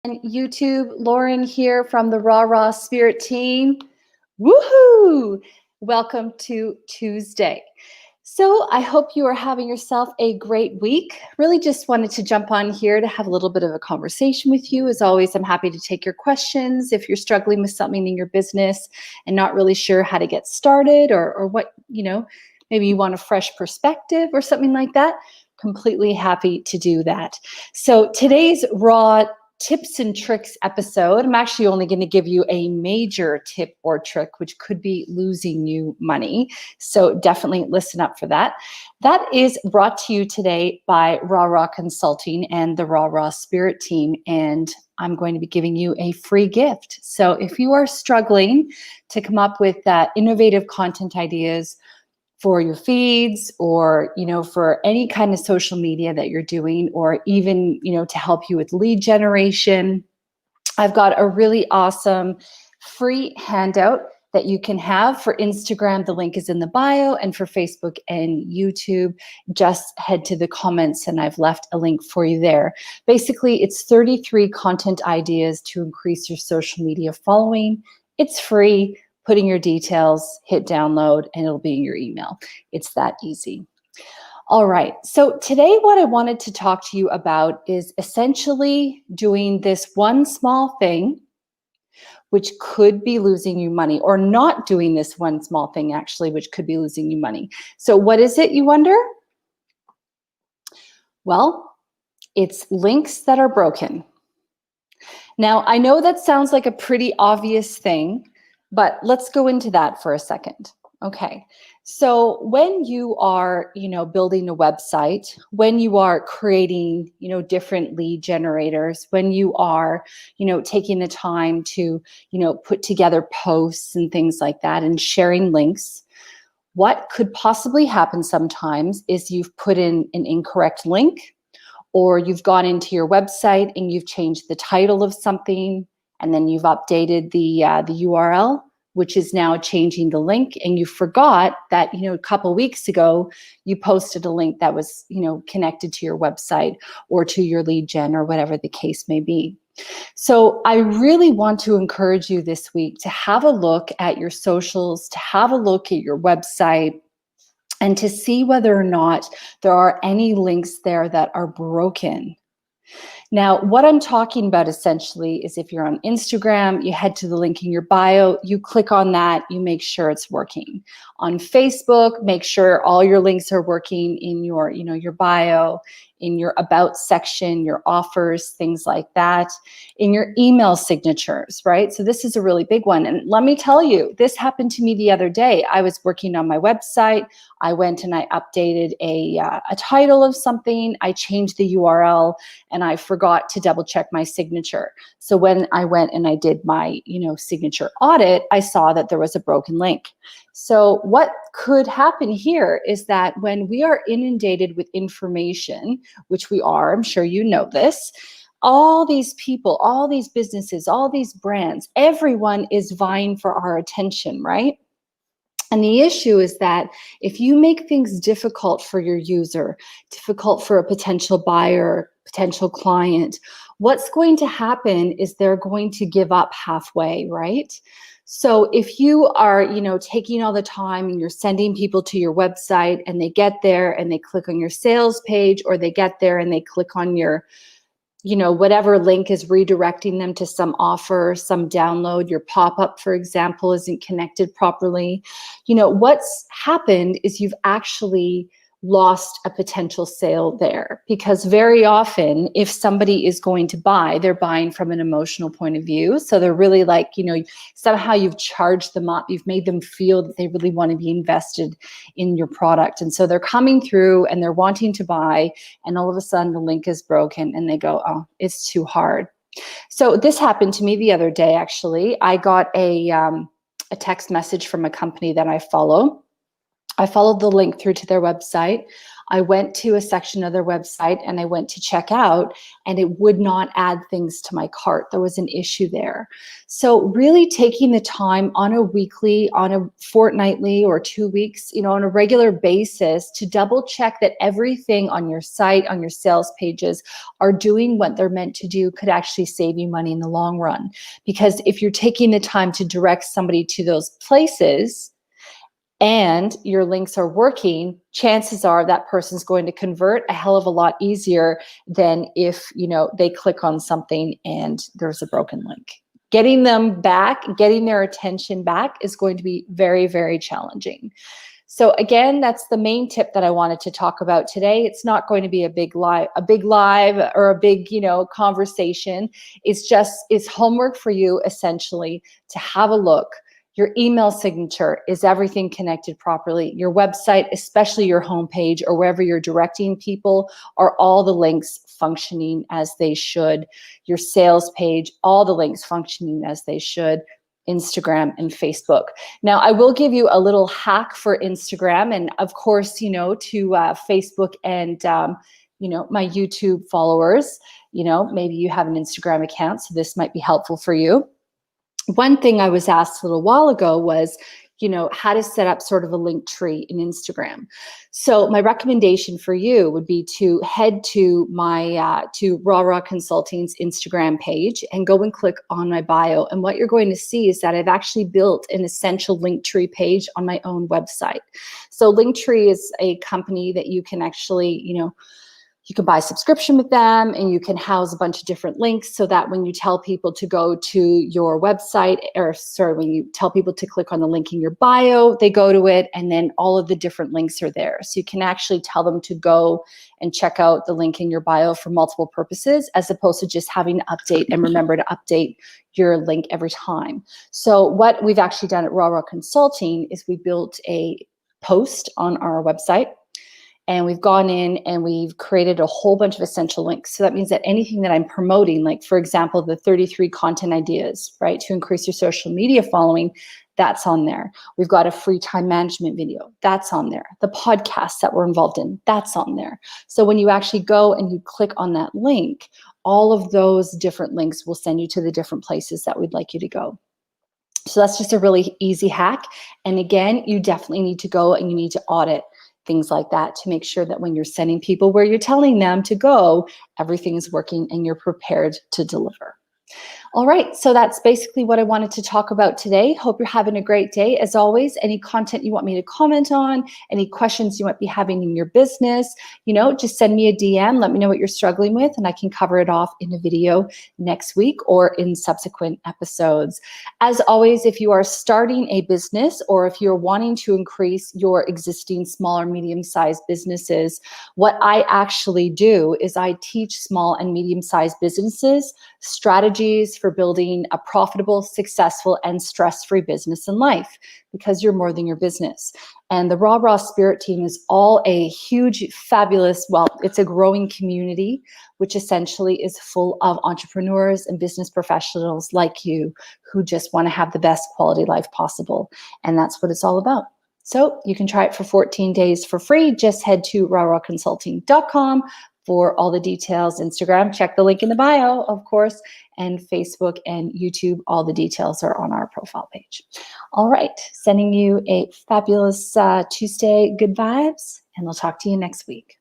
And YouTube, Lauren here from the Raw Spirit team. Woohoo! Welcome to Tuesday. So I hope you are having yourself a great week. Really just wanted to jump on here to have a little bit of a conversation with you. As always, I'm happy to take your questions. If you're struggling with something in your business and not really sure how to get started or what, maybe you want a fresh perspective or something like that, completely happy to do that. So today's Raw tips and tricks episode, I'm actually only going to give you a major tip or trick, which could be losing you money. So definitely listen up for that. That is brought to you today by Raw Consulting and the Raw Spirit team. And I'm going to be giving you a free gift. So if you are struggling to come up with innovative content ideas for your feeds or, for any kind of social media that you're doing, or even, to help you with lead generation, I've got a really awesome free handout that you can have for Instagram. The link is in the bio, and for Facebook and YouTube, just head to the comments and I've left a link for you there. Basically, it's 33 content ideas to increase your social media following. It's free. Put in your details, hit download, and it'll be in your email. It's that easy. All right, so today what I wanted to talk to you about is essentially doing this one small thing which could be losing you money, or not doing this one small thing actually, which could be losing you money. So what is it, you wonder? Well, it's links that are broken. Now, I know that sounds like a pretty obvious thing, but let's go into that for a second. Okay, so when you are, building a website, when you are creating, different lead generators, when you are, taking the time to, put together posts and things like that and sharing links, what could possibly happen sometimes is you've put in an incorrect link, or you've gone into your website and you've changed the title of something, and then you've updated the URL, which is now changing the link, and you forgot that, a couple weeks ago, you posted a link that was, connected to your website or to your lead gen or whatever the case may be. So I really want to encourage you this week to have a look at your socials, to have a look at your website, and to see whether or not there are any links there that are broken. Now, what I'm talking about essentially is if you're on Instagram, you head to the link in your bio, you click on that, you make sure it's working. On Facebook, make sure all your links are working in your, your bio, in your about section, your offers, things like that, in your email signatures, right? So this is a really big one. And let me tell you, this happened to me the other day. I was working on my website. I went and I updated a title of something. I changed the URL, and I forgot to double check my signature. So when I went and I did my, signature audit, I saw that there was a broken link. So what could happen here is that when we are inundated with information, which we are, I'm sure you know this, all these people, all these businesses, all these brands, everyone is vying for our attention, right? And the issue is that if you make things difficult for your user, difficult for a potential buyer, potential client, what's going to happen is they're going to give up halfway, right? So if you are, taking all the time and you're sending people to your website and they get there and they click on your sales page, or they get there and they click on your, whatever link is redirecting them to some offer, some download, your pop-up, for example, isn't connected properly. What's happened is you've actually lost a potential sale there, because very often if somebody is going to buy, they're buying from an emotional point of view. So they're really like, somehow you've charged them up, you've made them feel that they really want to be invested in your product. And so they're coming through and they're wanting to buy, and all of a sudden the link is broken and they go, oh, it's too hard. So this happened to me the other day, actually. I got a text message from a company that I follow. I followed the link through to their website. I went to a section of their website and I went to check out, and it would not add things to my cart. There was an issue there. So really taking the time on a weekly, on a fortnightly or 2 weeks, on a regular basis to double check that everything on your site, on your sales pages are doing what they're meant to do could actually save you money in the long run. Because if you're taking the time to direct somebody to those places, and your links are working, chances are that person's going to convert a hell of a lot easier than if, they click on something and there's a broken link. Getting them back, getting their attention back is going to be very, very challenging. So again, that's the main tip that I wanted to talk about today. It's not going to be a big live or a big, conversation. It's homework for you essentially to have a look. Your email signature, is everything connected properly? Your website, especially your homepage or wherever you're directing people, are all the links functioning as they should? Your sales page, all the links functioning as they should? Instagram and Facebook. Now, I will give you a little hack for Instagram, and of course, to Facebook and my YouTube followers. Maybe you have an Instagram account, so this might be helpful for you. One thing I was asked a little while ago was, how to set up sort of a link tree in Instagram. So my recommendation for you would be to head to my to Raw Consulting's Instagram page and go and click on my bio. And what you're going to see is that I've actually built an essential link tree page on my own website. So Linktree is a company that you can actually, you can buy a subscription with them, and you can house a bunch of different links so that when you tell people to go to your website, when you tell people to click on the link in your bio, they go to it, and then all of the different links are there. So you can actually tell them to go and check out the link in your bio for multiple purposes, as opposed to just having to update and remember to update your link every time. So what we've actually done at Raw Consulting is we built a post on our website, and we've gone in and we've created a whole bunch of essential links. So that means that anything that I'm promoting, like for example, the 33 content ideas, right, to increase your social media following, that's on there. We've got a free time management video, that's on there. The podcasts that we're involved in, that's on there. So when you actually go and you click on that link, all of those different links will send you to the different places that we'd like you to go. So that's just a really easy hack. And again, you definitely need to go and you need to audit things like that to make sure that when you're sending people where you're telling them to go, everything is working and you're prepared to deliver. All right, so that's basically what I wanted to talk about today. Hope you're having a great day. As always, any content you want me to comment on, any questions you might be having in your business, just send me a DM, let me know what you're struggling with, and I can cover it off in a video next week or in subsequent episodes. As always, if you are starting a business or if you're wanting to increase your existing small or medium-sized businesses, what I actually do is I teach small and medium-sized businesses strategies for building a profitable, successful, and stress-free business in life, because you're more than your business. And the Raw Spirit team is all a huge, fabulous, it's a growing community, which essentially is full of entrepreneurs and business professionals like you who just want to have the best quality life possible. And that's what it's all about. So you can try it for 14 days for free. Just head to rawconsulting.com for all the details. Instagram, check the link in the bio, of course, and Facebook and YouTube, all the details are on our profile page. All right, sending you a fabulous Tuesday, good vibes, and I'll talk to you next week.